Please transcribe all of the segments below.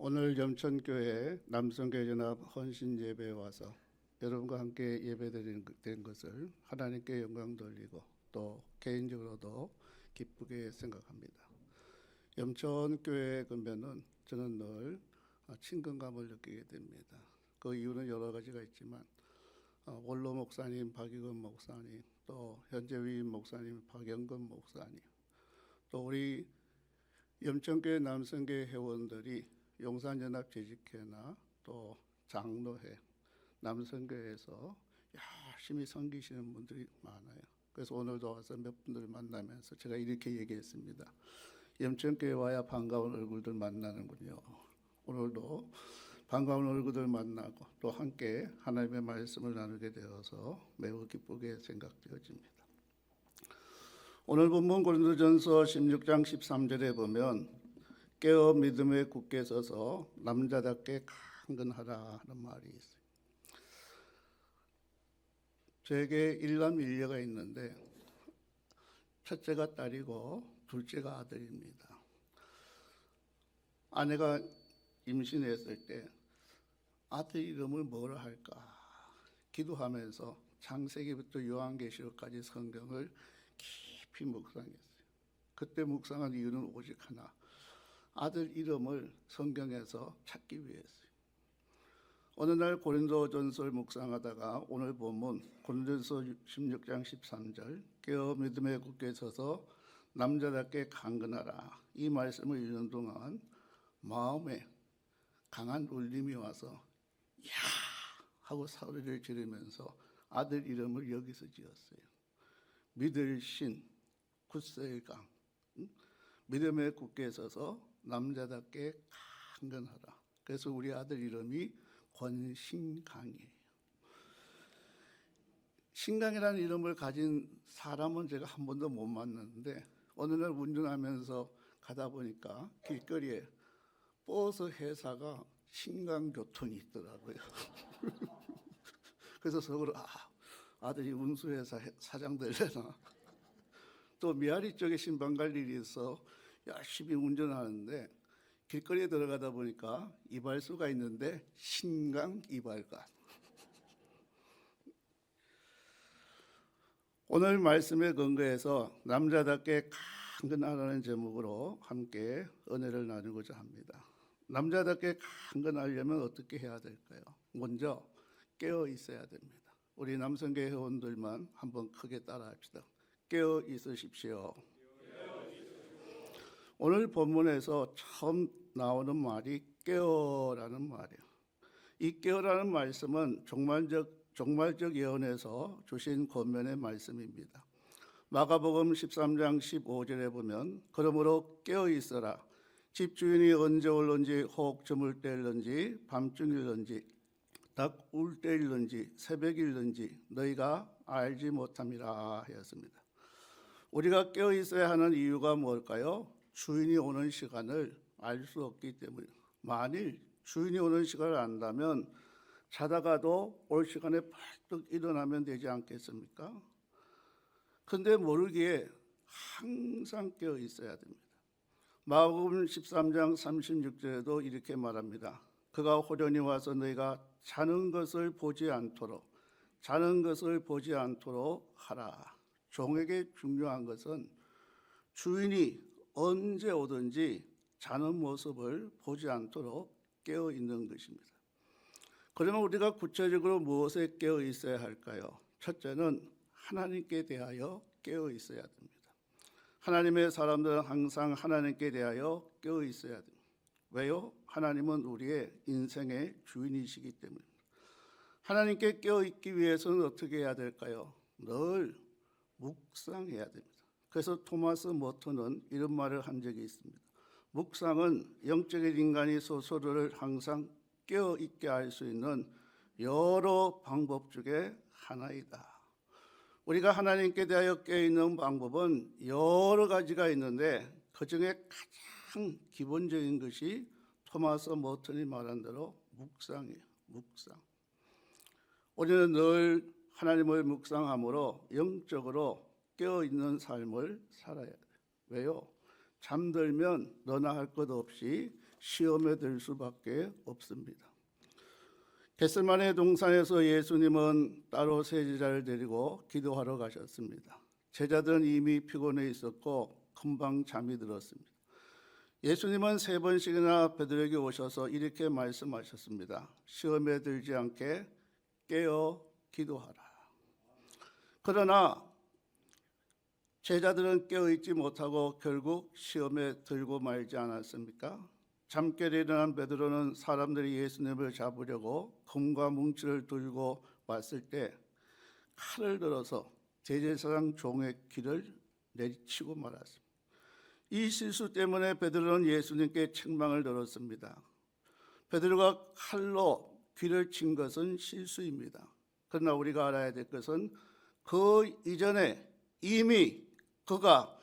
오늘 염천교회 남성교회연합 헌신예배에 와서 여러분과 함께 예배드린 것을 하나님께 영광 돌리고 또 개인적으로도 기쁘게 생각합니다. 염천교회에 가면은 저는 늘 친근감을 느끼게 됩니다. 그 이유는 여러 가지가 있지만 원로 목사님 박익원 목사님, 또 현재 위임 목사님 박영근 목사님, 또 우리 염천교회 남성교회 회원들이 용산연합 재직회나 또 장로회 남성교회에서 열심히 섬기시는 분들이 많아요. 그래서 오늘도 와서 몇 분들 만나면서 제가 이렇게 얘기했습니다. 염천교회 와야 반가운 얼굴들 만나는군요. 오늘도 반가운 얼굴들 만나고 또 함께 하나님의 말씀을 나누게 되어서 매우 기쁘게 생각되어집니다. 오늘 본문 고린도전서 16장 13절에 보면 깨어 믿음에 굳게 서서 남자답게 강건하라 하는 말이 있어요. 저에게 일남 일녀가 있는데 첫째가 딸이고 둘째가 아들입니다. 아내가 임신했을 때 아들 이름을 뭐라 할까 기도하면서 창세기부터 요한계시록까지 성경을 깊이 묵상했어요. 그때 묵상한 이유는 오직 하나, 아들 이름을 성경에서 찾기 위해서요. 어느 날 고린도전서를 묵상하다가 오늘 본문 고린도전서 16장 13절 깨어 믿음에 굳게 서서 남자답게 강건하라 이 말씀을 읽는 동안 마음에 강한 울림이 와서 야 하고 소리를 지르면서 아들 이름을 여기서 지었어요. 믿을 신 굳셀강, 믿음에 굳게 서서 남자답게 강건하라. 그래서 우리 아들 이름이 권신강이에요. 신강이라는 이름을 가진 사람은 제가 한 번도 못 만났는데 어느 날 운전하면서 가다 보니까 길거리에 버스 회사가 신강교통이 있더라고요. 그래서 속으로 아들이 운수회사 사장 되려나. 또 미아리 쪽에 신방 갈 일이 있어 열심히 운전하는데 길거리에 들어가다 보니까 이발소가 있는데 신강 이발관. 오늘 말씀에 근거해서 남자답게 강건하라는 제목으로 함께 은혜를 나누고자 합니다. 남자답게 강건하려면 어떻게 해야 될까요? 먼저 깨어 있어야 됩니다. 우리 남성교회 회원들만 한번 크게 따라합시다. 깨어 있으십시오. 오늘 본문에서 처음 나오는 말이 깨어라는 말이에요. 이 깨어라는 말씀은 종말적 예언에서 주신 권면의 말씀입니다. 마가복음 13장 15절에 보면 그러므로 깨어 있어라. 집주인이 언제 올는지 혹 저물 때일는지 밤중일는지 닭 울 때일는지 새벽일는지 너희가 알지 못함이라 하였습니다. 우리가 깨어 있어야 하는 이유가 뭘까요? 주인이 오는 시간을 알 수 없기 때문에. 만일 주인이 오는 시간을 안다면 자다가도 올 시간에 벌떡 일어나면 되지 않겠습니까? 근데 모르기에 항상 깨어 있어야 됩니다. 마가복음 13장 36절에도 이렇게 말합니다. 그가 호련히 와서 너희가 자는 것을 보지 않도록 하라. 종에게 중요한 것은 주인이 언제 오든지 자는 모습을 보지 않도록 깨어 있는 것입니다. 그러면 우리가 구체적으로 무엇에 깨어 있어야 할까요? 첫째는 하나님께 대하여 깨어 있어야 됩니다. 하나님의 사람들은 항상 하나님께 대하여 깨어 있어야 됩니다. 왜요? 하나님은 우리의 인생의 주인이시기 때문입니다. 하나님께 깨어 있기 위해서는 어떻게 해야 될까요? 늘 묵상해야 됩니다. 그래서 토마스 머튼은 이런 말을 한 적이 있습니다. 묵상은 영적인 인간이 스스로를 항상 깨어 있게 할 수 있는 여러 방법 중에 하나이다. 우리가 하나님께 대하여 깨어 있는 방법은 여러 가지가 있는데 그 중에 가장 기본적인 것이 토마스 머튼이 말한 대로 묵상이에요. 묵상. 우리는 늘 하나님을 묵상함으로 영적으로 깨어있는 삶을 살아야 돼요. 왜요? 잠들면 너나 할 것 없이 시험에 들 수밖에 없습니다. 겟세마네 동산에서 예수님은 따로 세 제자를 데리고 기도하러 가셨습니다. 제자들은 이미 피곤해 있었고 금방 잠이 들었습니다. 예수님은 3번씩이나 베드로에게 오셔서 이렇게 말씀하셨습니다. 시험에 들지 않게 깨어 기도하라. 그러나 제자들은 깨어있지 못하고 결국 시험에 들고 말지 않았습니까? 잠결에 일어난 베드로는 사람들이 예수님을 잡으려고 금과 뭉치를 들고 왔을 때 칼을 들어서 대제사장 종의 귀를 내리치고 말았습니다. 이 실수 때문에 베드로는 예수님께 책망을 들었습니다. 베드로가 칼로 귀를 친 것은 실수입니다. 그러나 우리가 알아야 될 것은 그 이전에 이미 그가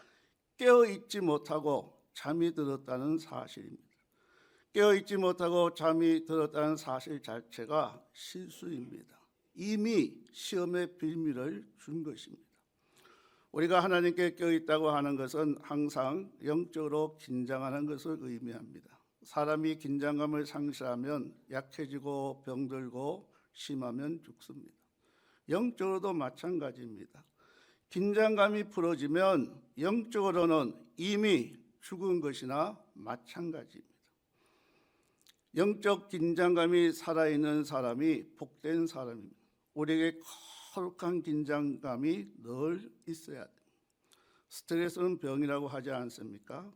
깨어있지 못하고 잠이 들었다는 사실입니다. 깨어있지 못하고 잠이 들었다는 사실 자체가 실수입니다. 이미 시험의 빌미를 준 것입니다. 우리가 하나님께 깨어있다고 하는 것은 항상 영적으로 긴장하는 것을 의미합니다. 사람이 긴장감을 상실하면 약해지고 병들고 심하면 죽습니다. 영적으로도 마찬가지입니다. 긴장감이 풀어지면 영적으로는 이미 죽은 것이나 마찬가지입니다. 영적 긴장감이 살아있는 사람이 복된 사람입니다. 우리에게 거룩한 긴장감이 늘 있어야 됩니다. 스트레스는 병이라고 하지 않습니까?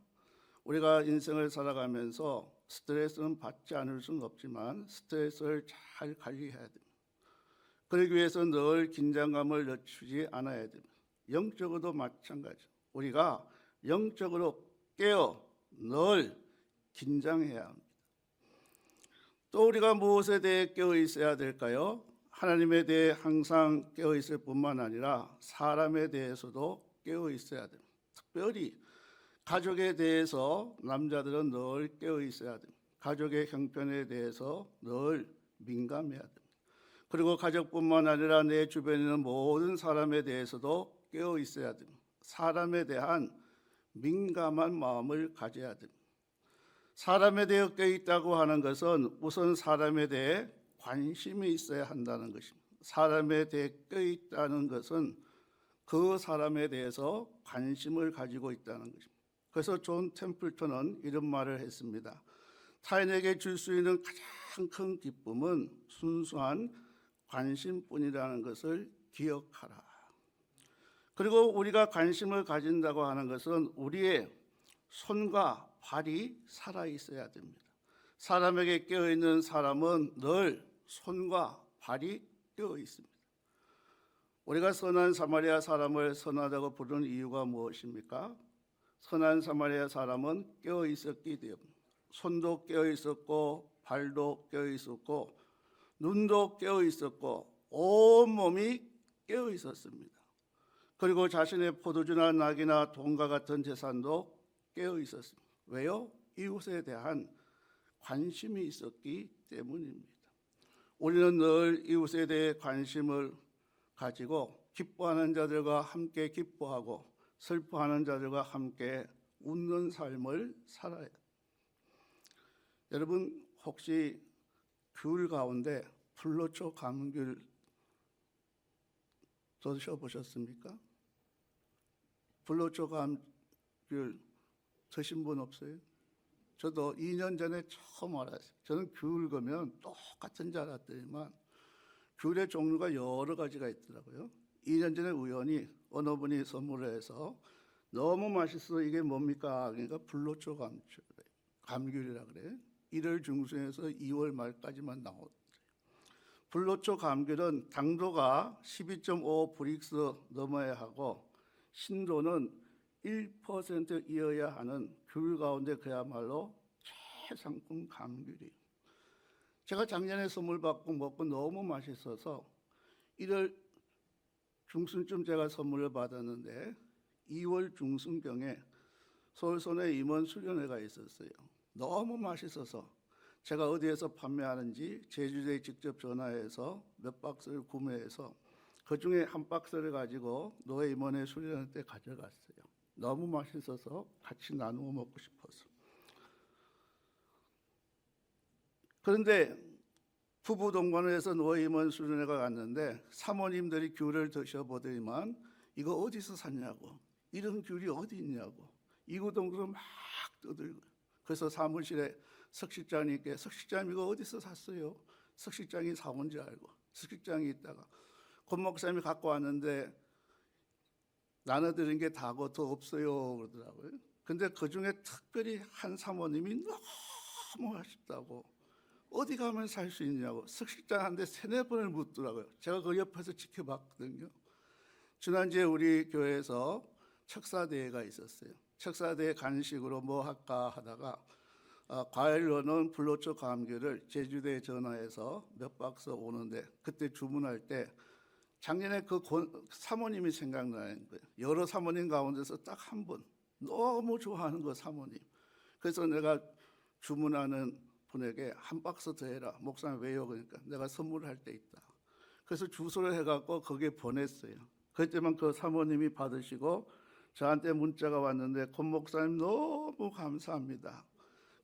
우리가 인생을 살아가면서 스트레스는 받지 않을 수는 없지만 스트레스를 잘 관리해야 됩니다. 그러기 위해서 늘 긴장감을 늦추지 않아야 됩니다. 영적으로도 마찬가지. 우리가 영적으로 깨어 늘 긴장해야 합니다. 또 우리가 무엇에 대해 깨어 있어야 될까요? 하나님에 대해 항상 깨어 있을 뿐만 아니라 사람에 대해서도 깨어 있어야 됩니다. 특별히 가족에 대해서 남자들은 늘 깨어 있어야 됩니다. 가족의 형편에 대해서 늘 민감해야 됩니다. 그리고 가족뿐만 아니라 내 주변에 있는 모든 사람에 대해서도 깨어 있어야 됩니다. 사람에 대한 민감한 마음을 가져야 됩니다. 사람에 대해 깨어 있다고 하는 것은 우선 사람에 대해 관심이 있어야 한다는 것입니다. 사람에 대해 깨어 있다는 것은 그 사람에 대해서 관심을 가지고 있다는 것입니다. 그래서 존 템플턴은 이런 말을 했습니다. 타인에게 줄 수 있는 가장 큰 기쁨은 순수한 관심뿐이라는 것을 기억하라. 그리고 우리가 관심을 가진다고 하는 것은 우리의 손과 발이 살아 있어야 됩니다. 사람에게 깨어 있는 사람은 늘 손과 발이 깨어 있습니다. 우리가 선한 사마리아 사람을 선하다고 부르는 이유가 무엇입니까? 선한 사마리아 사람은 깨어 있었기 때문에 손도 깨어 있었고 발도 깨어 있었고 눈도 깨어 있었고 온 몸이 깨어 있었습니다. 그리고 자신의 포도주나 낙이나 돈과 같은 재산도 깨어 있었습니다. 왜요? 이웃에 대한 관심이 있었기 때문입니다. 우리는 늘 이웃에 대해 관심을 가지고 기뻐하는 자들과 함께 기뻐하고 슬퍼하는 자들과 함께 웃는 삶을 살아야 합니다. 여러분 혹시 귤 가운데 불로초 감귤 드셔보셨습니까? 불로초 감귤 드신 분 없어요? 저도 2년 전에 처음 알았어요. 저는 귤 거면 똑같은 줄 알았더니만 귤의 종류가 여러 가지가 있더라고요. 2년 전에 우연히 어느 분이 선물을 해서 너무 맛있어 이게 뭡니까? 그러니까 불로초 감귤이라 그래. 1월 중순에서 2월 말까지만 나오더래요. 불로초 감귤은 당도가 12.5 브릭스 넘어야 하고 신도는 1%이어야 하는 귤 가운데 그야말로 최상품 감귤이에요. 제가 작년에 선물 받고 먹고 너무 맛있어서 1월 중순쯤 제가 선물을 받았는데 2월 중순경에 서울소내 임원 수련회가 있었어요. 너무 맛있어서 제가 어디에서 판매하는지 제주도에 직접 전화해서 몇 박스를 구매해서 그중에 한 박스를 가지고 노회 임원회 수련회 때 가져갔어요. 너무 맛있어서 같이 나누어 먹고 싶어서. 그런데 부부 동반해서 누워있는 수련회가 갔는데 사모님들이 귤을 드셔보더니만 이거 어디서 샀냐고, 이런 귤이 어디 있냐고 이구동성으로 막 떠들고, 그래서 사무실에 석 실장님께 석 실장님 이거 어디서 샀어요? 석 실장이 사온 줄 알고 석 실장이 있다가 권 목사님이 갖고 왔는데 나눠드린 게 다고 더 없어요 그러더라고요. 근데 그중에 특별히 한 사모님이 너무 아쉽다고 어디 가면 살 수 있냐고 석 실장한테 3-4번을 묻더라고요. 제가 그 옆에서 지켜봤거든요. 지난주에 우리 교회에서 척사대회가 있었어요. 척사대회 간식으로 뭐 할까 하다가 과일로는 불로초 감귤을 제주도에 전화해서 몇 박스 오는데, 그때 주문할 때 작년에 그 사모님이 생각나는 거예요. 여러 사모님 가운데서 딱 한 분 너무 좋아하는 거 사모님. 그래서 내가 주문하는 분에게 한 박스 더 해라. 목사님 왜요? 그러니까 내가 선물할 때 있다. 그래서 주소를 해갖고 거기에 보냈어요. 그때만 그 사모님이 받으시고 저한테 문자가 왔는데 권 목사님 너무 감사합니다.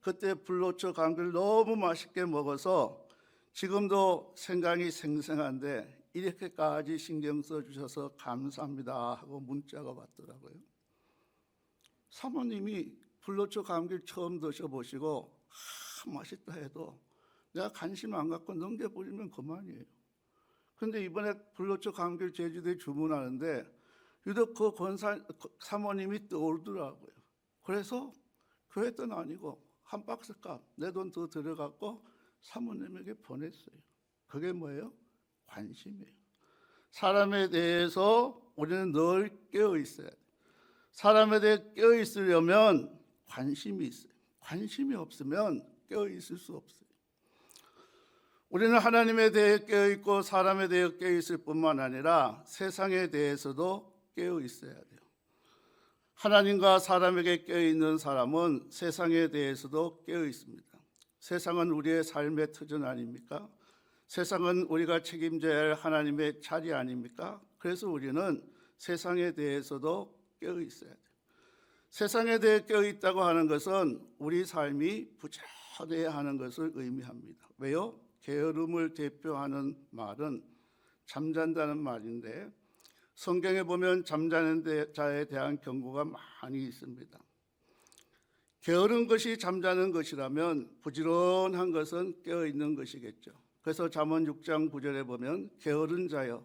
그때 불로초 감귤 너무 맛있게 먹어서 지금도 생각이 생생한데 이렇게까지 신경 써주셔서 감사합니다 하고 문자가 왔더라고요. 사모님이 불로초 감귤 처음 드셔보시고 맛있다 해도 내가 관심 안 갖고 넘겨버리면 그만이에요. 근데 이번에 불로초 감귤 제주도에 주문하는데 유독 그 사모님이 떠오르더라고요. 그래서 교회 돈 아니고 한 박스 값 내 돈 더 들어갖고 사모님에게 보냈어요. 그게 뭐예요? 관심이에요. 사람에 대해서 우리는 늘 깨어 있어야 돼요. 사람에 대해 깨어 있으려면 관심이 있어요. 관심이 없으면 깨어 있을 수 없어요. 우리는 하나님에 대해 깨어 있고 사람에 대해 깨어 있을 뿐만 아니라 세상에 대해서도 깨어 있어야 돼요. 하나님과 사람에게 깨어 있는 사람은 세상에 대해서도 깨어 있습니다. 세상은 우리의 삶의 터전 아닙니까? 세상은 우리가 책임져야 할 하나님의 자리 아닙니까? 그래서 우리는 세상에 대해서도 깨어 있어야 돼요. 세상에 대해 깨어 있다고 하는 것은 우리 삶이 부지런해야 하는 것을 의미합니다. 왜요? 게으름을 대표하는 말은 잠잔다는 말인데 성경에 보면 잠자는 자에 대한 경고가 많이 있습니다. 게으른 것이 잠자는 것이라면 부지런한 것은 깨어있는 것이겠죠. 그래서 잠언 6장 9절에 보면 게으른 자여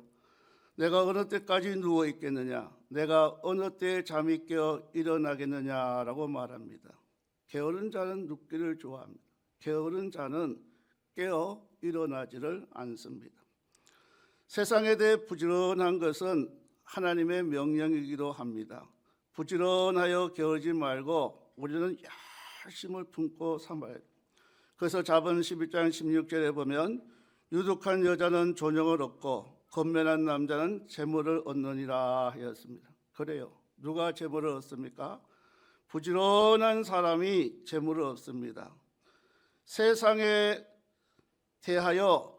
내가 어느 때까지 누워 있겠느냐, 내가 어느 때에 잠이 깨어 일어나겠느냐라고 말합니다. 게으른 자는 눕기를 좋아합니다. 게으른 자는 깨어 일어나지를 않습니다. 세상에 대해 부지런한 것은 하나님의 명령이기도 합니다. 부지런하여 게으르지 말고 우리는 열심을 품고 삼아야 돼요. 그래서 잠언 11장 16절에 보면 유득한 여자는 존영을 얻고 건면한 남자는 재물을 얻느니라 하였습니다. 그래요. 누가 재물을 얻습니까? 부지런한 사람이 재물을 얻습니다. 세상에 대하여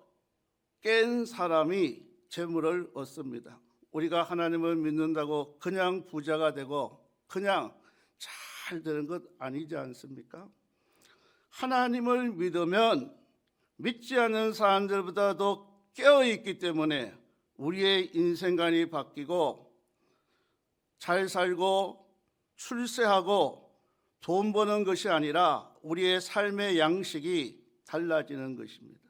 깬 사람이 재물을 얻습니다. 우리가 하나님을 믿는다고 그냥 부자가 되고 그냥 잘 되는 것 아니지 않습니까? 하나님을 믿으면 믿지 않는 사람들보다도 깨어있기 때문에 우리의 인생관이 바뀌고 잘 살고 출세하고 돈 버는 것이 아니라 우리의 삶의 양식이 달라지는 것입니다.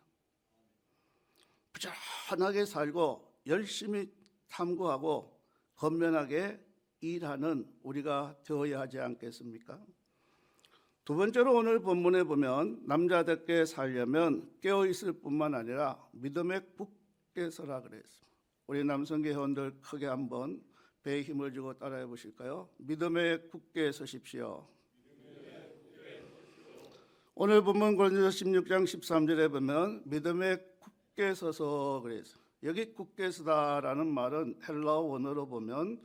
부지런하게 살고 열심히 탐구하고 건면하게 일하는 우리가 되어야 하지 않겠습니까? 두 번째로 오늘 본문에 보면 남자답게 살려면 깨어있을 뿐만 아니라 믿음에 굳게 서라 그랬습니다. 우리 남성계 회원들 크게 한번 배에 힘을 주고 따라해 보실까요? 믿음에 굳게 서십시오. 오늘 본문 고린도서 16장 13절에 보면 믿음에 굳게 서서 그랬어요. 여기 굳게 서다라는 말은 헬라어 원어로 보면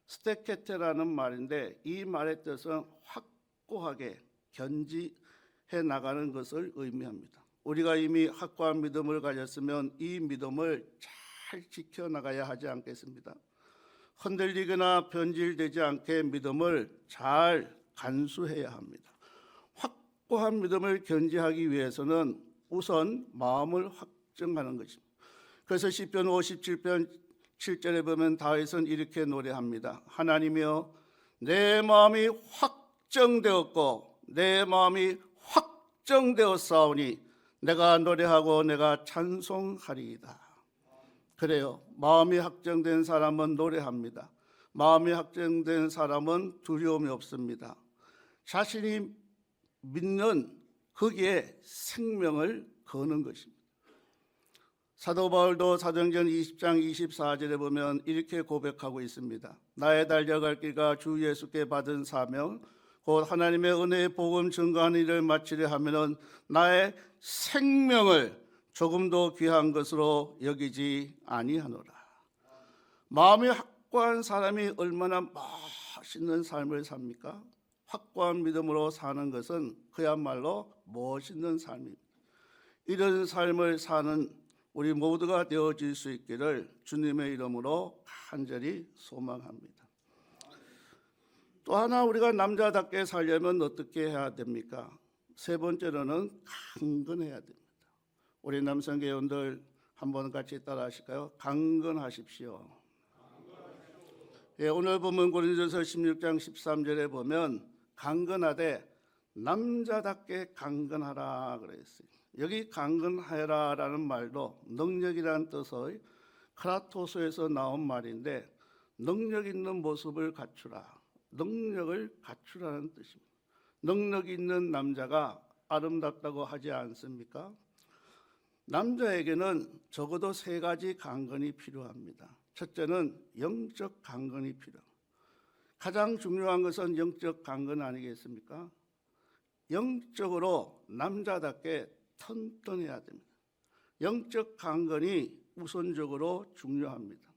스테케테라는 말인데 이 말의 뜻은 확고하게 견지해 나가는 것을 의미합니다. 우리가 이미 확고한 믿음을 가졌으면 이 믿음을 잘 지켜나가야 하지 않겠습니다. 흔들리거나 변질되지 않게 믿음을 잘 간수해야 합니다. 확고한 믿음을 견지하기 위해서는 우선 마음을 확정하는 것입니다. 그래서 시편 57편 7절에 보면 다윗은 이렇게 노래합니다. 하나님이여 내 마음이 확정되었고 내 마음이 확정되었사오니 내가 노래하고 내가 찬송하리이다. 그래요. 마음이 확정된 사람은 노래합니다. 마음이 확정된 사람은 두려움이 없습니다. 자신이 믿는 거기에 생명을 거는 것입니다. 사도 바울도 사도행전 20장 24절에 보면 이렇게 고백하고 있습니다. 나의 달려갈 길과 주 예수께 받은 사명 곧 하나님의 은혜의 복음 증거하는 일을 마치려 하면은 나의 생명을 조금도 귀한 것으로 여기지 아니하노라. 마음이 확고한 사람이 얼마나 멋있는 삶을 삽니까? 확고한 믿음으로 사는 것은 그야말로 멋있는 삶입니다. 이런 삶을 사는 우리 모두가 되어질 수 있기를 주님의 이름으로 간절히 소망합니다. 또 하나 우리가 남자답게 살려면 어떻게 해야 됩니까? 세 번째로는 강건해야 됩니다. 우리 남성계원들 한번 같이 따라 하실까요? 강건하십시오. 예, 오늘 보면 고린도서 16장 13절에 보면 강건하되 남자답게 강건하라 그랬어요. 여기 강건하라라는 말도 능력이라는 뜻의 크라토스에서 나온 말인데 능력 있는 모습을 갖추라. 능력을 갖추라는 뜻입니다. 능력 있는 남자가 아름답다고 하지 않습니까? 남자에게는 적어도 세 가지 강건이 필요합니다. 첫째는 영적 강건이 필요합니다. 가장 중요한 것은 영적 강건 아니겠습니까? 영적으로 남자답게 튼튼해야 됩니다. 영적 강건이 우선적으로 중요합니다.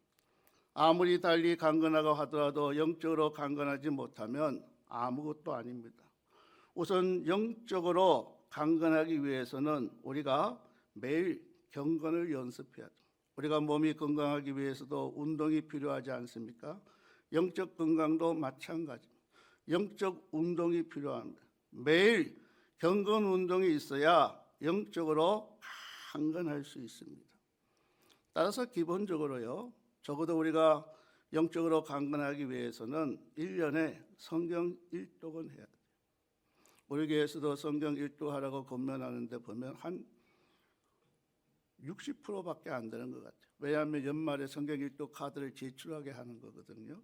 아무리 달리 강건하고 하더라도 영적으로 강건하지 못하면 아무것도 아닙니다. 우선 영적으로 강건하기 위해서는 우리가 매일 경건을 연습해야 됩니다. 우리가 몸이 건강하기 위해서도 운동이 필요하지 않습니까? 영적 건강도 마찬가지입니다. 영적 운동이 필요합니다. 매일 경건 운동이 있어야 영적으로 강건할 수 있습니다. 따라서 기본적으로요, 적어도 우리가 영적으로 강건하기 위해서는 1년에 성경 1독은 해야 돼요. 우리 교회에서도 성경 1독 하라고 권면하는데 보면 한 60%밖에 안 되는 것 같아요. 왜냐하면 연말에 성경 1독 카드를 제출하게 하는 거거든요.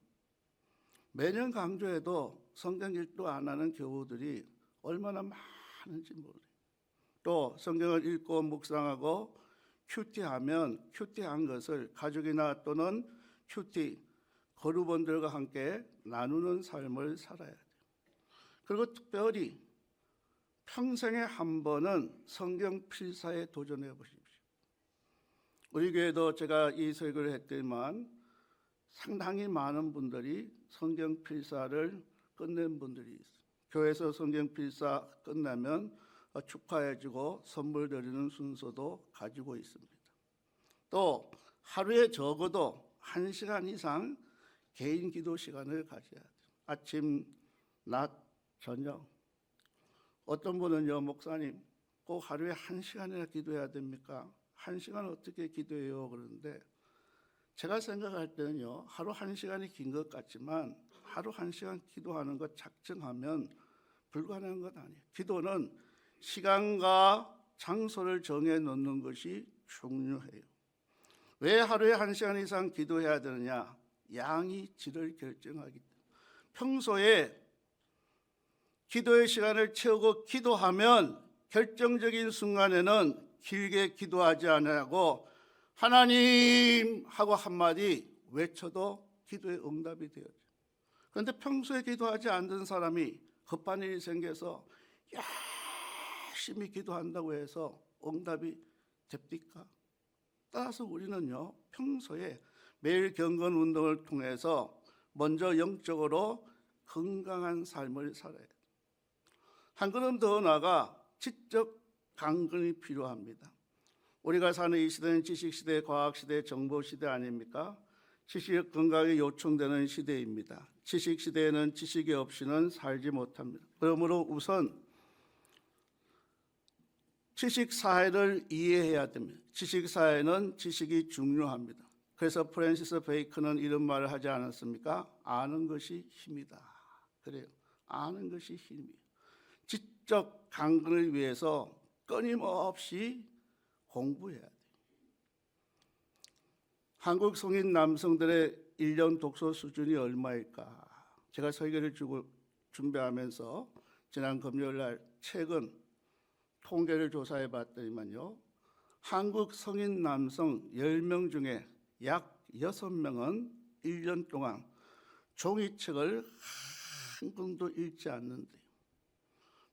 매년 강조해도 성경 1독 안 하는 교우들이 얼마나 많은지 모르요. 또 성경을 읽고 묵상하고 큐티하면 큐티한 것을 가족이나 또는 큐티 거루본들과 함께 나누는 삶을 살아야 돼요. 그리고 특별히 평생에 한 번은 성경 필사에 도전해 보십시오. 우리 교회도 제가 이 설교를 했더니만 상당히 많은 분들이 성경 필사를 끝낸 분들이 있어요. 교회에서 성경 필사 끝나면 축하해주고 선물 드리는 순서도 가지고 있습니다. 또 하루에 적어도 1시간 이상 개인 기도 시간을 가져야 돼요. 아침, 낮, 저녁. 어떤 분은요, 목사님 꼭 하루에 1시간이나 기도해야 됩니까? 1시간 어떻게 기도해요? 그러는데 제가 생각할 때는요, 하루 1시간이 긴 것 같지만 하루 1시간 기도하는 것 작정하면 불가능한 것 아니에요. 기도는 시간과 장소를 정해 놓는 것이 중요해요. 왜 하루에 1시간 이상 기도해야 되느냐? 양이 질을 결정하기 때문에. 평소에 기도의 시간을 채우고 기도하면 결정적인 순간에는 길게 기도하지 않고 하나님 하고 한마디 외쳐도 기도의 응답이 되어요. 그런데 평소에 기도하지 않는 사람이 급한 일이 생겨서 열심히 기도한다고 해서 응답이 됩니까? 따라서 우리는요, 평소에 매일 경건 운동을 통해서 먼저 영적으로 건강한 삶을 살아야 돼요. 한 걸음 더 나아가 지적 강건이 필요합니다. 우리가 사는 이 시대는 지식시대, 과학시대, 정보시대 아닙니까? 지식 건강이 요청되는 시대입니다. 지식시대에는 지식이 없이는 살지 못합니다. 그러므로 우선 지식 사회를 이해해야 됩니다. 지식 사회는 지식이 중요합니다. 그래서 프랜시스 베이컨은 이런 말을 하지 않았습니까? 아는 것이 힘이다. 그래요. 아는 것이 힘이에요. 지적 강건을 위해서 끊임없이 공부해야 돼요. 한국 성인 남성들의 1년 독서 수준이 얼마일까? 제가 설계를 준비하면서 지난 금요일 날 최근 통계를 조사해 봤더니만요. 한국 성인 남성 10명 중에 약 6명은 1년 동안 종이책을 한 권도 읽지 않는데요.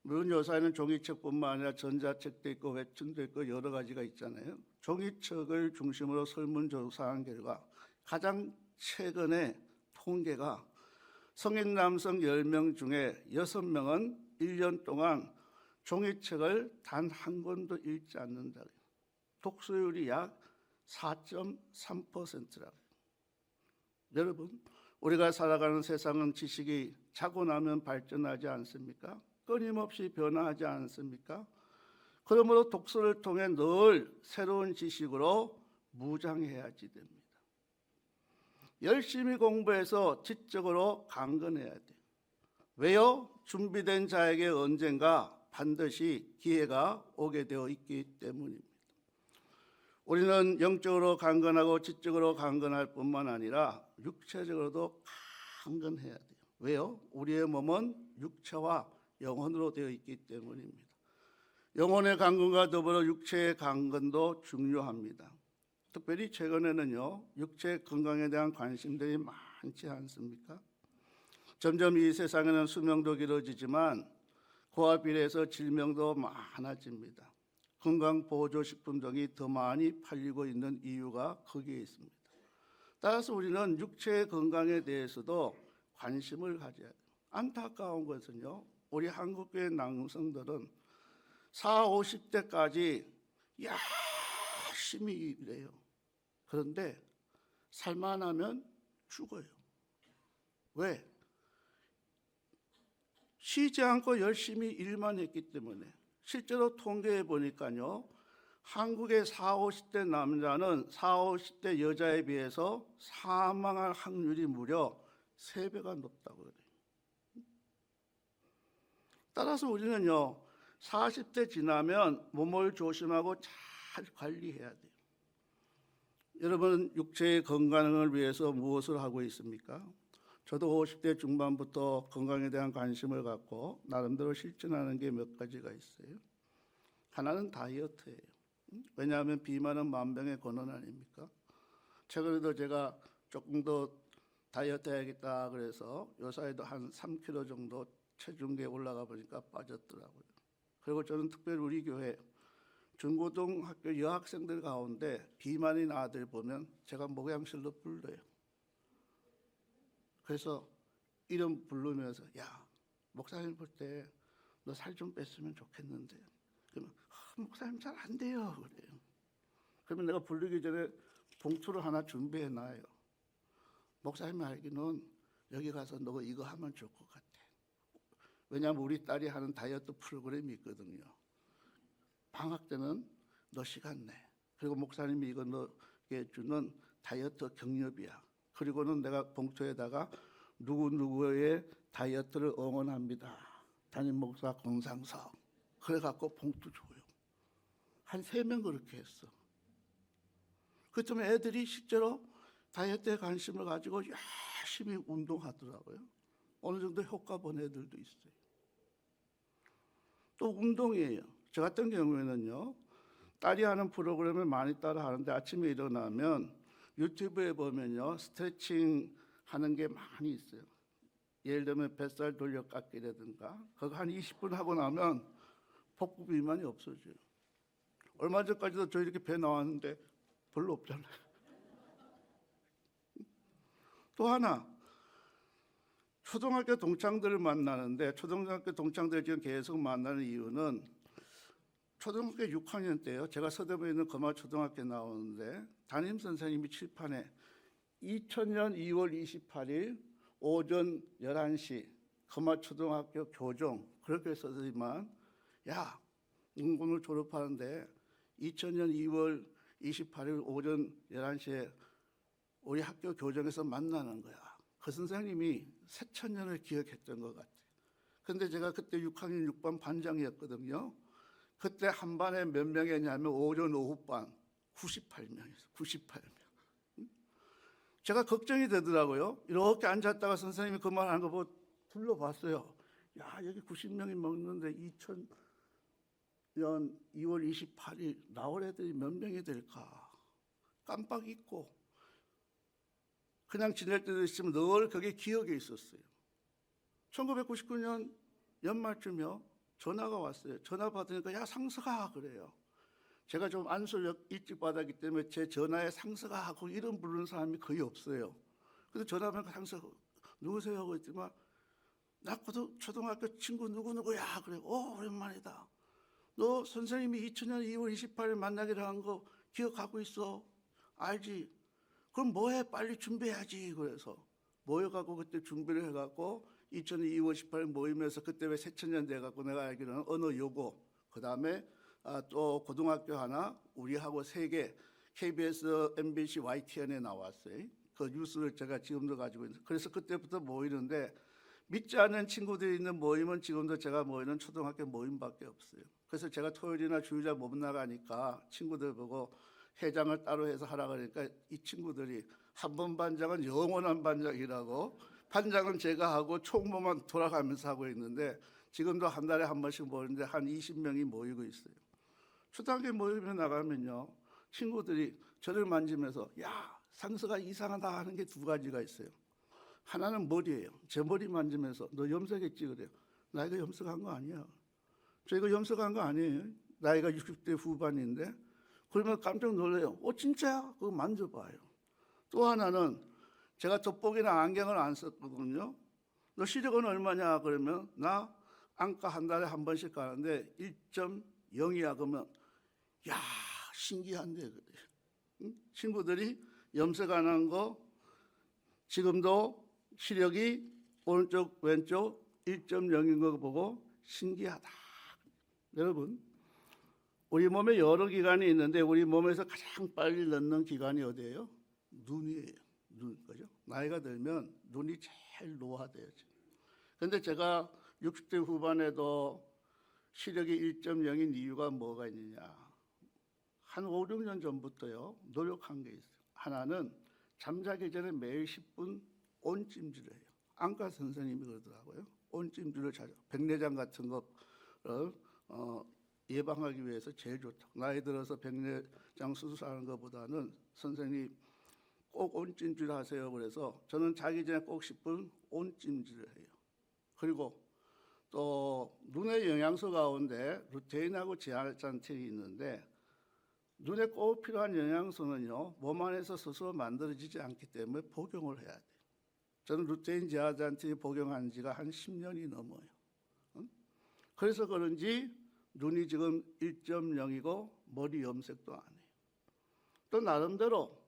물론 요새는 종이책뿐만 아니라 전자책도 있고 웹툰도 있고 여러 가지가 있잖아요. 종이책을 중심으로 설문조사한 결과 가장 최근에 통계가 성인 남성 10명 중에 6명은 1년 동안 종이책을 단 한 권도 읽지 않는다. 독서율이 약 4.3%라고. 여러분, 우리가 살아가는 세상은 지식이 자고 나면 발전하지 않습니까? 끊임없이 변화하지 않습니까? 그러므로 독서를 통해 늘 새로운 지식으로 무장해야지 됩니다. 열심히 공부해서 지적으로 강건해야 돼요. 왜요? 준비된 자에게 언젠가 반드시 기회가 오게 되어 있기 때문입니다. 우리는 영적으로 강건하고 지적으로 강건할 뿐만 아니라 육체적으로도 강건해야 돼요. 왜요? 우리의 몸은 육체와 영혼으로 되어 있기 때문입니다. 영혼의 강건과 더불어 육체의 강건도 중요합니다. 특별히 최근에는요, 육체 건강에 대한 관심들이 많지 않습니까? 점점 이 세상에는 수명도 길어지지만 그와 비례해서 질병도 많아집니다. 건강보조식품 등이 더 많이 팔리고 있는 이유가 거기에 있습니다. 따라서 우리는 육체의 건강에 대해서도 관심을 가져야 돼요. 안타까운 것은요, 우리 한국의 남성들은 40, 50대까지 열심히 일해요. 그런데 살만하면 죽어요. 왜? 쉬지 않고 열심히 일만 했기 때문에. 실제로 통계해 보니까요, 한국의 40, 50대 남자는 40, 50대 여자에 비해서 사망할 확률이 무려 3배가 높다고 그래요. 따라서 우리는요, 40대 지나면 몸을 조심하고 잘 관리해야 돼요. 여러분, 육체의 건강을 위해서 무엇을 하고 있습니까? 저도 50대 중반부터 건강에 대한 관심을 갖고 나름대로 실천하는 게 몇 가지가 있어요. 하나는 다이어트예요. 왜냐하면 비만은 만병의 근원 아닙니까? 최근에도 제가 조금 더 다이어트 해야겠다 그래서 요사이도 한 3kg 정도 체중계에 올라가 보니까 빠졌더라고요. 그리고 저는 특별히 우리 교회 중고등학교 여학생들 가운데 비만인 아들 보면 제가 목양실로 불러요. 그래서 이름 부르면서 야, 목사님 볼 때 너 살 좀 뺐으면 좋겠는데. 그러면 목사님 잘 안 돼요. 그래요. 그러면 내가 부르기 전에 봉투를 하나 준비해 놔요. 목사님이 알기는 여기 가서 너 이거 하면 좋을 것 같아. 왜냐하면 우리 딸이 하는 다이어트 프로그램이 있거든요. 방학 때는 너 시간 내. 그리고 목사님이 이거 너에게 주는 다이어트 경력이야. 그리고는 내가 봉투에다가 누구누구의 다이어트를 응원합니다. 담임 목사 권상석. 그래갖고 봉투 줘요. 한 3명 그렇게 했어. 그때문에 애들이 실제로 다이어트에 관심을 가지고 열심히 운동하더라고요. 어느 정도 효과 본 애들도 있어요. 또 운동이에요. 저 같은 경우에는요, 딸이 하는 프로그램을 많이 따라 하는데 아침에 일어나면 유튜브에 보면요, 스트레칭 하는 게 많이 있어요. 예를 들면 뱃살 돌려깎기라든가 그거 한 20분 하고 나면 복부 비만이 없어져요. 얼마 전까지도 저 이렇게 배 나왔는데 별로 없잖아요. 또 하나, 초등학교 동창들을 만나는데 초등학교 동창들 지금 계속 만나는 이유는 초등학교 6학년 때요. 제가 서대문에 있는 금화초등학교에 나오는데 담임 선생님이 칠판에 2000년 2월 28일 오전 11시 금화초등학교 교정 그렇게 써지만 야, 오늘 졸업하는데 2000년 2월 28일 오전 11시에 우리 학교 교정에서 만나는 거야. 그 선생님이 새천년을 기억했던 것 같아요. 근데 제가 그때 6학년 6반 반장이었거든요. 그때 한 반에 몇 명이었냐면 오전 오후반 98명이었어요. 98명. 제가 걱정이 되더라고요. 이렇게 앉았다가 선생님이 그 말 하는 거 보고 둘러봤어요. 야, 여기 90명이 먹는데 2000년 2월 28일 나올 애들이 몇 명이 될까? 깜빡 잊고 그냥 지낼 때도 있으면 늘 그게 기억에 있었어요. 1999년 연말쯤이요. 전화가 왔어요. 전화 받으니까 야, 상서가 그래요. 제가 좀 안수를 일찍 받았기 때문에 제 전화에 상서가 하고 이름 부르는 사람이 거의 없어요. 그래서 전화 받으니까 상서 누구세요? 하고 있지만 나 초등학교 친구 누구누구야. 그래. 오랜만이다. 너 선생님이 2000년 2월 28일 만나기로 한 거 기억하고 있어? 알지? 그럼 뭐해? 빨리 준비해야지. 그래서 모여갖고 그때 준비를 해갖고 2000년 2월 18일 모임에서 그때 왜 새천년 돼갖고 내가 알기로는 언어 요고 그 다음에 또 고등학교 하나 우리하고 3개 KBS, MBC, YTN에 나왔어요. 그 뉴스를 제가 지금도 가지고 있는데 그래서 그때부터 모이는데 믿지 않는 친구들이 있는 모임은 지금도 제가 모이는 초등학교 모임밖에 없어요. 그래서 제가 토요일이나 주일날 못 나가니까 친구들 보고 회장을 따로 해서 하라 그러니까 이 친구들이 한 번 반장은 영원한 반장이라고 반장은 제가 하고 총무만 돌아가면서 하고 있는데 지금도 한 달에 한 번씩 모이는데 한 20명이 모이고 있어요. 초등학교 모임에 나가면요. 친구들이 저를 만지면서 야, 상서가 이상하다 하는 게 2가지가 있어요. 하나는 머리예요. 제 머리 만지면서 너 염색했지 그래요. 나 이거 염색한 거 아니야. 저 이거 염색한 거 아니에요. 나이가 60대 후반인데 그러면 깜짝 놀래요. 진짜야? 그거 만져봐요. 또 하나는 제가 돋보기나 안경을 안 썼거든요. 너 시력은 얼마냐? 그러면 나 안과 한 달에 한 번씩 가는데 1.0이야. 그러면 야, 신기한데 그래. 응? 친구들이 염색 안 한 거 지금도 시력이 오른쪽 왼쪽 1.0인 거 보고 신기하다. 여러분 우리 몸에 여러 기관이 있는데 우리 몸에서 가장 빨리 넣는 기관이 어디예요? 눈이에요. 눈, 그죠? 나이가 들면 눈이 제일 노화돼요. 그런데 제가 60대 후반에도 시력이 1.0인 이유가 뭐가 있느냐? 한 5, 6년 전부터요 노력한 게 있어요. 하나는 잠자기 전에 매일 10분 온찜질을 해요. 안과 선생님이 그러더라고요. 온찜질을 자주 백내장 같은 거를 예방하기 위해서 제일 좋다. 나이 들어서 백내장 수술하는 것보다는 선생님 꼭 온찜질 하세요. 그래서 저는 자기 전에 꼭 10분 온찜질을 해요. 그리고 또 눈의 영양소 가운데 루테인하고 제아잔틴이 있는데 눈에 꼭 필요한 영양소는요 몸 안에서 스스로 만들어지지 않기 때문에 복용을 해야 돼요. 저는 루테인 제아잔틴이 복용한 지가 한 10년이 넘어요. 그래서 그런지 눈이 지금 1.0이고 머리 염색도 안 해요. 또 나름대로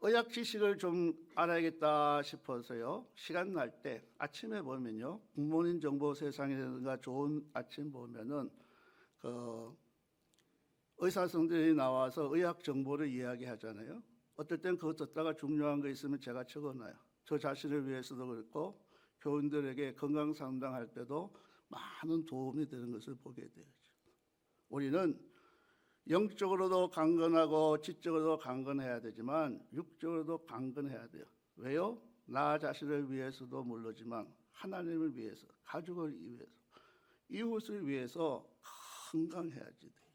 의학 지식을 좀 알아야겠다 싶어서요. 시간 날 때 아침에 보면요. 국민인 정보 세상이라든가 좋은 아침 보면은 의사선생들이 나와서 의학 정보를 이야기하잖아요. 어떨 땐 그거 듣다가 중요한 거 있으면 제가 적어놔요. 저 자신을 위해서도 그렇고 교인들에게 건강 상담할 때도 많은 도움이 되는 것을 보게 되죠. 우리는 영적으로도 강건하고 지적으로도 강건해야 되지만 육적으로도 강건해야 돼요. 왜요? 나 자신을 위해서도 물론이지만 하나님을 위해서, 가족을 위해서, 이웃을 위해서 건강해야지 돼요.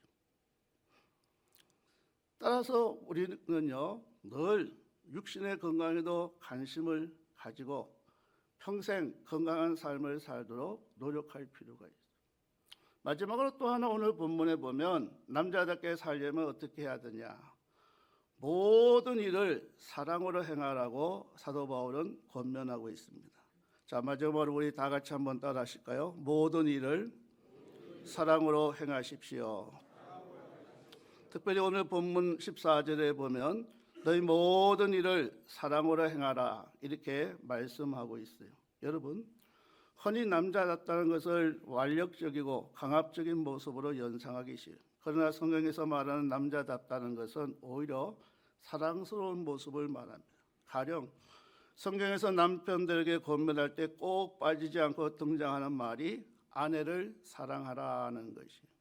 따라서 우리는요 늘 육신의 건강에도 관심을 가지고 평생 건강한 삶을 살도록 노력할 필요가 있어요. 마지막으로 또 하나 오늘 본문에 보면 남자답게 살려면 어떻게 해야 되냐. 모든 일을 사랑으로 행하라고 사도 바울은 권면하고 있습니다. 자, 마지막으로 우리 다 같이 한번 따라 하실까요? 모든 일을 사랑으로 행하십시오. 특별히 오늘 본문 14절에 보면 너희 모든 일을 사랑으로 행하라 이렇게 말씀하고 있어요. 여러분 흔히 남자답다는 것을 완력적이고 강압적인 모습으로 연상하기 쉬워요. 그러나 성경에서 말하는 남자답다는 것은 오히려 사랑스러운 모습을 말합니다. 가령 성경에서 남편들에게 권면할 때 꼭 빠지지 않고 등장하는 말이 아내를 사랑하라는 것이에요.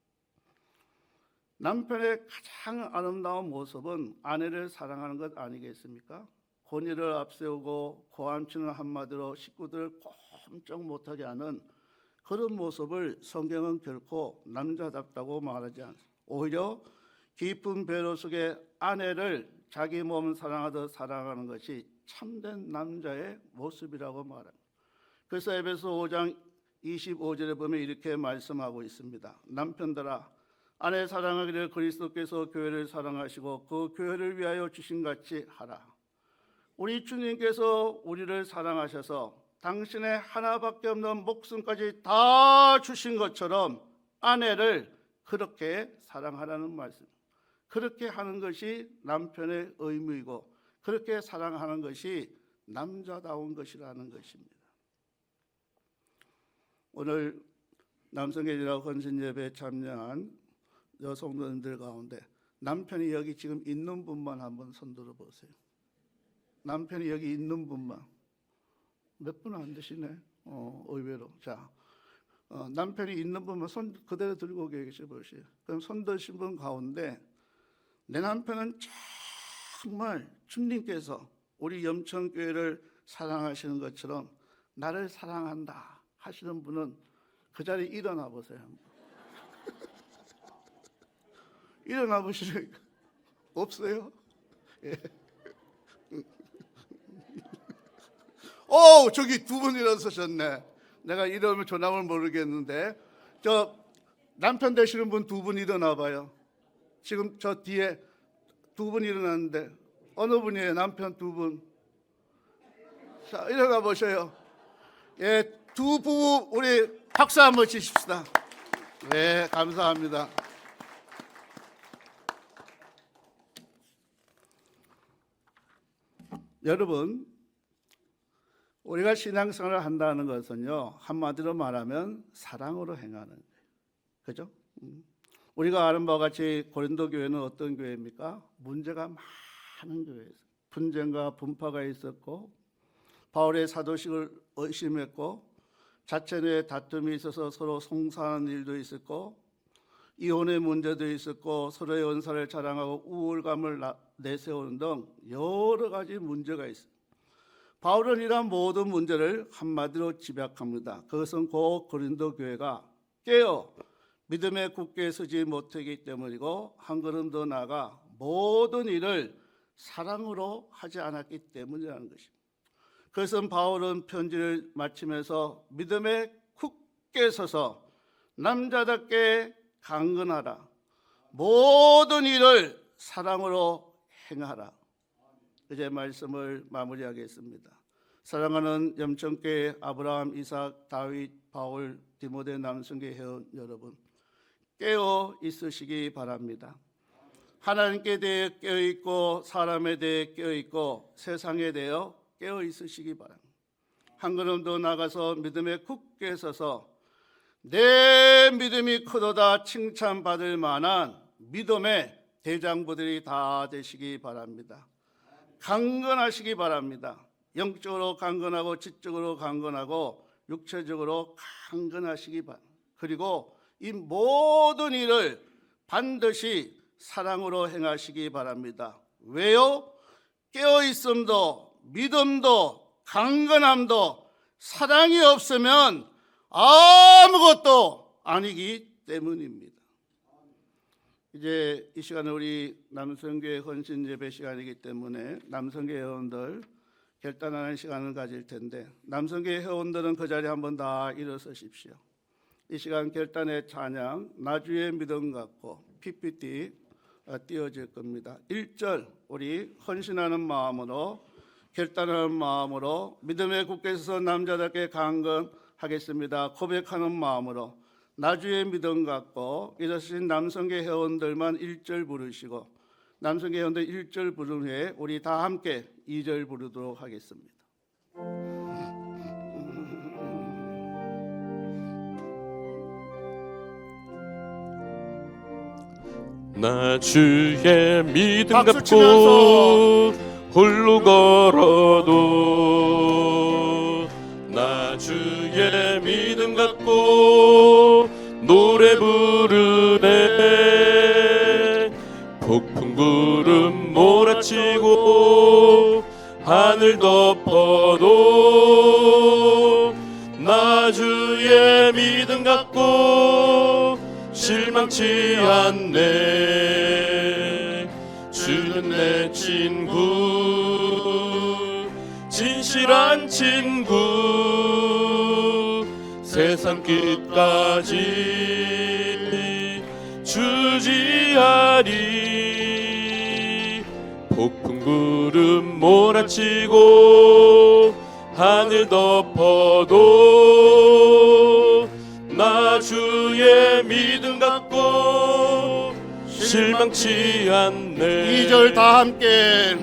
남편의 가장 아름다운 모습은 아내를 사랑하는 것 아니겠습니까? 권위를 앞세우고 고함치는 한마디로 식구들을 꼼짝 못하게 하는 그런 모습을 성경은 결코 남자답다고 말하지 않습니다. 오히려 깊은 배려 속에 아내를 자기 몸 사랑하듯 사랑하는 것이 참된 남자의 모습이라고 말합니다. 그래서 에베소 5장 25절에 보면 이렇게 말씀하고 있습니다. 남편들아 아내 사랑하기를 그리스도께서 교회를 사랑하시고 그 교회를 위하여 주신같이 하라. 우리 주님께서 우리를 사랑하셔서 당신의 하나밖에 없는 목숨까지 다 주신 것처럼 아내를 그렇게 사랑하라는 말씀. 그렇게 하는 것이 남편의 의무이고 그렇게 사랑하는 것이 남자다운 것이라는 것입니다. 오늘 남성예배와 헌신예배에 참여한 여성분들 가운데 남편이 여기 지금 있는 분만 한번 손 들어보세요. 남편이 여기 있는 분만. 몇 분 안 되시네. 의외로. 자, 남편이 있는 분만 손 그대로 들고 계셔 보세요. 그럼 손 드신 분 가운데 내 남편은 정말 주님께서 우리 염천교회를 사랑하시는 것처럼 나를 사랑한다 하시는 분은 그 자리에 일어나 보세요. 일어나 보시니까 없어요? 예. 저기 두 분 일어서셨네. 내가 이러면 조남을 모르겠는데 저 남편 되시는 분 두 분 일어나 봐요. 지금 저 뒤에 두 분 일어났는데 어느 분이에요? 남편 두 분. 자, 일어나 보셔요. 예, 두 부부 우리 박수 한번 치십시다. 네, 감사합니다. 여러분, 우리가 신앙생활을 한다는 것은요, 한마디로 말하면 사랑으로 행하는 거예요. 그죠? 우리가 아는 바와 같이 고린도 교회는 어떤 교회입니까? 문제가 많은 교회예요. 분쟁과 분파가 있었고 바울의 사도식을 의심했고 자체 내에 다툼이 있어서 서로 송사하는 일도 있었고 이혼의 문제도 있었고 서로의 은사를 자랑하고 우월감을 내세우는 등 여러 가지 문제가 있습니다. 바울은 이러한 모든 문제를 한마디로 집약합니다. 그것은 고 고린도 교회가 깨어 믿음에 굳게 서지 못하기 때문이고 한 걸음 더 나아가 모든 일을 사랑으로 하지 않았기 때문이라는 것입니다. 그것은 바울은 편지를 마치면서 믿음에 굳게 서서 남자답게 강건하라. 모든 일을 사랑으로 행하라. 이제 말씀을 마무리하겠습니다. 사랑하는 염천교회 아브라함, 이삭, 다윗, 바울, 디모데 남성교회 회원 여러분, 깨어 있으시기 바랍니다. 하나님께 대해 깨어 있고 사람에 대해 깨어 있고 세상에 대해 깨어 있으시기 바랍니다. 한 걸음 더 나가서 믿음에 굳게 서서 내 믿음이 크도다 칭찬받을 만한 믿음의 대장부들이 다 되시기 바랍니다. 강건하시기 바랍니다. 영적으로 강건하고 지적으로 강건하고 육체적으로 강건하시기 바랍니다. 그리고 이 모든 일을 반드시 사랑으로 행하시기 바랍니다. 왜요? 깨어있음도 믿음도 강건함도 사랑이 없으면 아무것도 아니기 때문입니다. 이제 이 시간은 우리 남성교회 헌신예배 시간이기 때문에 남성교회 회원들 결단하는 시간을 가질 텐데 남성교회 회원들은 그 자리에 한번 다 일어서십시오. 이 시간 결단의 찬양 나주의 믿음 갖고 PPT 띄워질 겁니다. 1절 우리 헌신하는 마음으로 결단하는 마음으로 믿음에 굳게 서서 남자답게 강건하겠습니다. 고백하는 마음으로 나주의 믿음 갖고 일어서신 남성계 회원들만 1절 부르시고 남성계 회원들 1절 부른 후에 우리 다 함께 2절 부르도록 하겠습니다. 나 주의 믿음 박수 갖고 치면서 홀로 걸어도 나 주의 믿음 갖고 노래 부르네. 폭풍 구름 몰아치고 하늘 덮어도 나 주의 믿음 갖고 실망치 않네. 주는 내 친구, 진실한 친구, 세상 끝까지 주지하리. 폭풍 구름 몰아치고 하늘 덮어도 나 주의 믿음 갖고 실망치 않네. 2절 다 함께.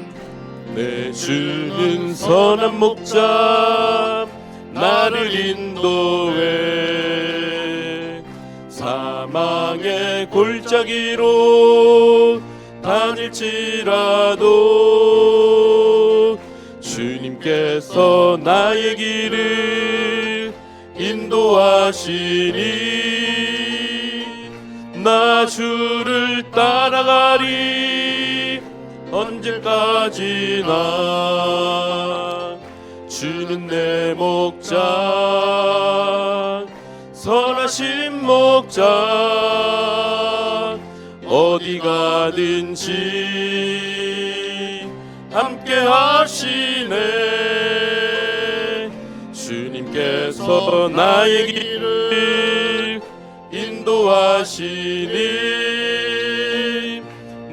내 주는 선한 목자 나를 인도해. 사망의 골짜기로 다닐지라도 주님께서 나의 길을 인도하시니 나 주를 따라가리. 언제까지나 주는 내 목자, 선하신 목자, 어디 가든지 함께 하시네. 주님께서 나의 길을 인도하시니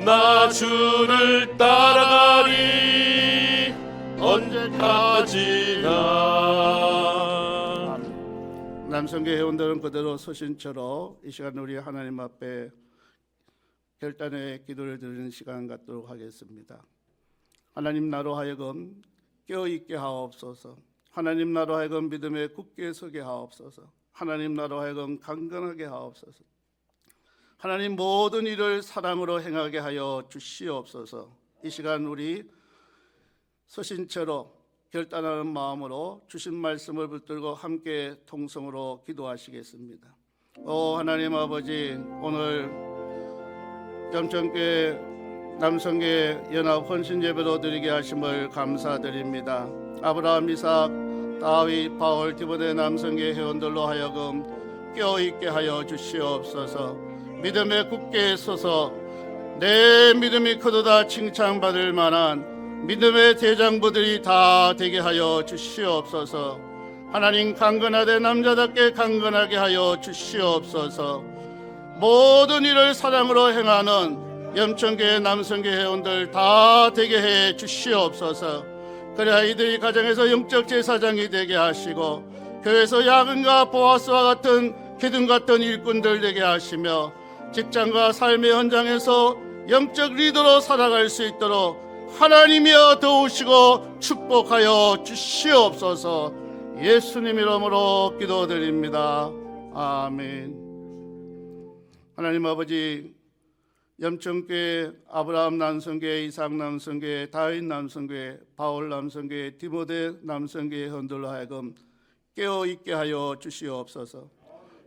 나 주를 따라가리. 언제까지나. 남성교 회원들은 그대로 서신처럼 이 시간 우리 하나님 앞에 결단의 기도를 드리는 시간 갖도록 하겠습니다. 하나님, 나로 하여금 깨어있게 하옵소서. 하나님, 나로 하여금 믿음에 굳게 서게 하옵소서. 하나님, 나로 하여금 강건하게 하옵소서. 하나님, 모든 일을 사랑으로 행하게 하여 주시옵소서. 이 시간 우리 서신처럼 결단하는 마음으로 주신 말씀을 붙들고 함께 통성으로 기도하시겠습니다. 오 하나님 아버지, 오늘 염천교회 남성교회 연합 헌신 예배로 드리게 하심을 감사드립니다. 아브라함, 이삭, 다윗, 바울, 디모데 남성교회 회원들로 하여금 깨어있게 하여 주시옵소서. 믿음에 굳게 서서 내 믿음이 크도다 칭찬받을 만한 믿음의 대장부들이 다 되게 하여 주시옵소서. 하나님, 강건하되 남자답게 강건하게 하여 주시옵소서. 모든 일을 사랑으로 행하는 염천교회 남성교회 회원들 다 되게 해 주시옵소서. 그래야 이들이 가정에서 영적 제사장이 되게 하시고 교회에서 야근과 보아스와 같은 기둥 같은 일꾼들 되게 하시며 직장과 삶의 현장에서 영적 리더로 살아갈 수 있도록 하나님이여 도우시고 축복하여 주시옵소서. 예수님 이름으로 기도드립니다. 아멘. 하나님 아버지, 염천교회 아브라함 남성교회, 이삭 남성교회, 다윗 남성교회, 바울 남성교회, 디모데 남성교회 회원들로 하여금 깨어있게 하여 주시옵소서.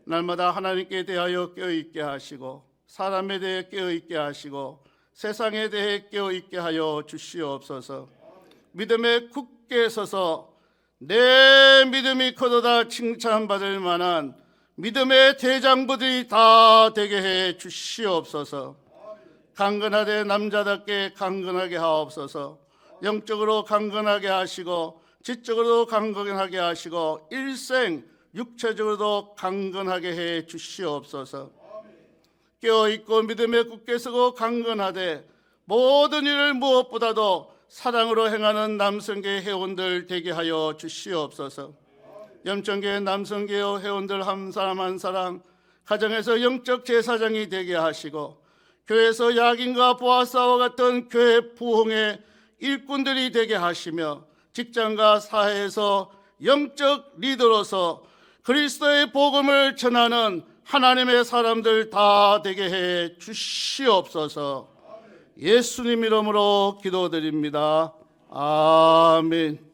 날마다 하나님께 대하여 깨어있게 하시고 사람에 대해 깨어있게 하시고 세상에 대해 깨어있게 하여 주시옵소서. 믿음에 굳게 서서 내 믿음이 크도다 칭찬받을 만한 믿음의 대장부들이 다 되게 해 주시옵소서. 강건하되 남자답게 강건하게 하옵소서. 영적으로 강건하게 하시고 지적으로도 강건하게 하시고 일생 육체적으로도 강건하게 해 주시옵소서. 깨어있고 믿음에 굳게 서고 강건하되 모든 일을 무엇보다도 사랑으로 행하는 남성교회 회원들 되게 하여 주시옵소서. 염천교회 남성교회 회원들 한 사람 한 사람 가정에서 영적 제사장이 되게 하시고 교회에서 야긴과 보아스와 같은 교회 부흥의 일꾼들이 되게 하시며 직장과 사회에서 영적 리더로서 그리스도의 복음을 전하는 하나님의 사람들 다 되게 해 주시옵소서. 예수님 이름으로 기도드립니다. 아멘.